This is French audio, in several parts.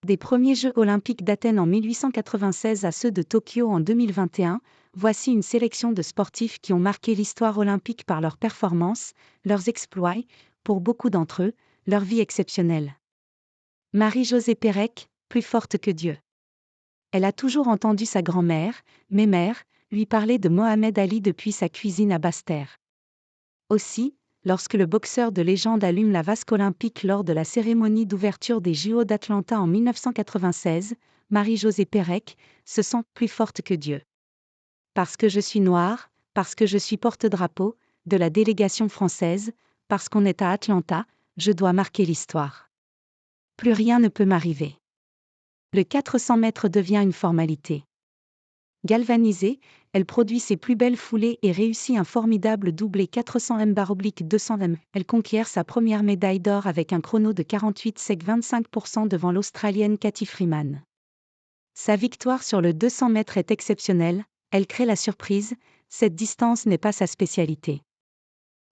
Des premiers Jeux olympiques d'Athènes en 1896 à ceux de Tokyo en 2021, voici une sélection de sportifs qui ont marqué l'histoire olympique par leurs performances, leurs exploits, pour beaucoup d'entre eux, leur vie exceptionnelle. Marie-Josée Pérec, plus forte que Dieu. Elle a toujours entendu sa grand-mère, Mémère, lui parler de Mohamed Ali depuis sa cuisine à Basse-Terre. Aussi, lorsque le boxeur de légende allume la vasque olympique lors de la cérémonie d'ouverture des JO d'Atlanta en 1996, Marie-Josée Pérec se sent plus forte que Dieu. Parce que je suis noire, parce que je suis porte-drapeau de la délégation française, parce qu'on est à Atlanta, je dois marquer l'histoire. Plus rien ne peut m'arriver. Le 400 mètres devient une formalité. Galvanisée, elle produit ses plus belles foulées et réussit un formidable doublé 400 m/200 m. Elle conquiert sa première médaille d'or avec un chrono de 48,25% devant l'Australienne Cathy Freeman. Sa victoire sur le 200 mètres est exceptionnelle, elle crée la surprise, cette distance n'est pas sa spécialité.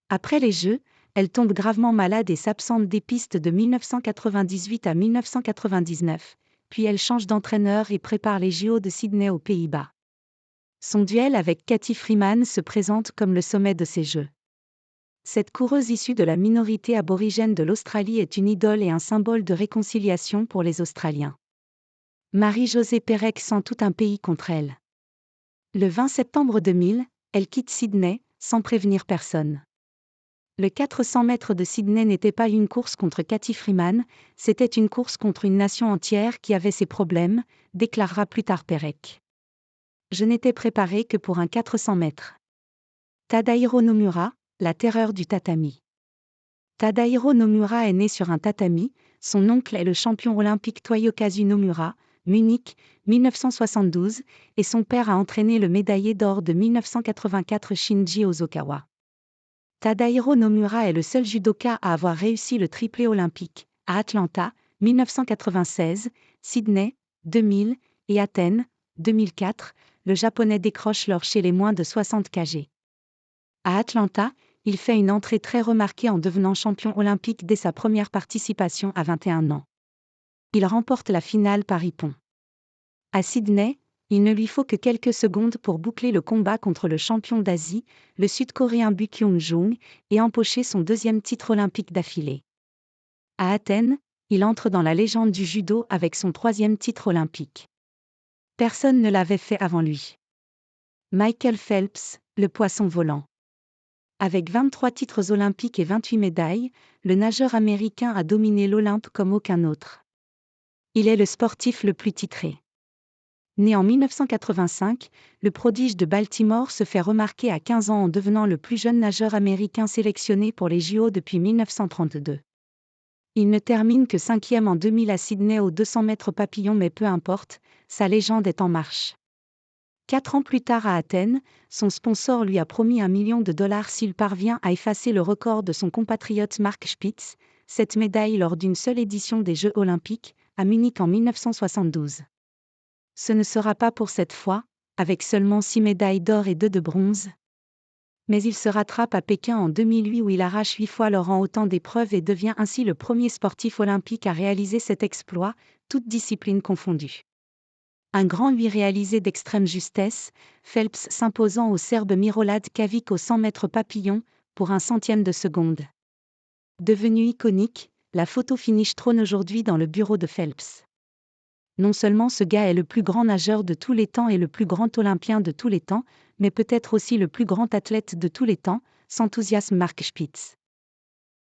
Après les Jeux, elle tombe gravement malade et s'absente des pistes de 1998 à 1999, puis elle change d'entraîneur et prépare les JO de Sydney aux Pays-Bas. Son duel avec Cathy Freeman se présente comme le sommet de ces Jeux. Cette coureuse issue de la minorité aborigène de l'Australie est une idole et un symbole de réconciliation pour les Australiens. Marie-Josée Pérec sent tout un pays contre elle. Le 20 septembre 2000, elle quitte Sydney, sans prévenir personne. Le 400 mètres de Sydney n'était pas une course contre Cathy Freeman, c'était une course contre une nation entière qui avait ses problèmes, déclarera plus tard Pérec. Je n'étais préparée que pour un 400 mètres. Tadahiro Nomura, la terreur du tatami. Tadahiro Nomura est né sur un tatami, son oncle est le champion olympique Toyokazu Nomura, Munich, 1972, et son père a entraîné le médaillé d'or de 1984 Shinji Ozokawa. Tadahiro Nomura est le seul judoka à avoir réussi le triplé olympique, à Atlanta, 1996, Sydney, 2000, et Athènes, 2004, le japonais décroche l'or chez les moins de 60 kg. À Atlanta, il fait une entrée très remarquée en devenant champion olympique dès sa première participation à 21 ans. Il remporte la finale par ippon. À Sydney, il ne lui faut que quelques secondes pour boucler le combat contre le champion d'Asie, le Sud-Coréen Bu Kyung-jung, et empocher son deuxième titre olympique d'affilée. À Athènes, il entre dans la légende du judo avec son troisième titre olympique. Personne ne l'avait fait avant lui. Michael Phelps, le poisson volant. Avec 23 titres olympiques et 28 médailles, le nageur américain a dominé l'Olympe comme aucun autre. Il est le sportif le plus titré. Né en 1985, le prodige de Baltimore se fait remarquer à 15 ans en devenant le plus jeune nageur américain sélectionné pour les JO depuis 1932. Il ne termine que 5e en 2000 à Sydney aux 200 mètres papillon, mais peu importe, sa légende est en marche. 4 ans plus tard à Athènes, son sponsor lui a promis $1 million s'il parvient à effacer le record de son compatriote Mark Spitz, cette médaille lors d'une seule édition des Jeux olympiques, à Munich en 1972. Ce ne sera pas pour cette fois, avec seulement 6 médailles d'or et 2 de bronze. Mais il se rattrape à Pékin en 2008 où il arrache 8 fois l'or en autant d'épreuves et devient ainsi le premier sportif olympique à réaliser cet exploit, toutes disciplines confondues. Un grand 8 réalisé d'extrême justesse, Phelps s'imposant au Serbe Milorad Čavić au 100 mètres papillon, pour un centième de seconde. Devenue iconique, la photo finish trône aujourd'hui dans le bureau de Phelps. Non seulement ce gars est le plus grand nageur de tous les temps et le plus grand olympien de tous les temps, mais peut-être aussi le plus grand athlète de tous les temps, s'enthousiasme Mark Spitz.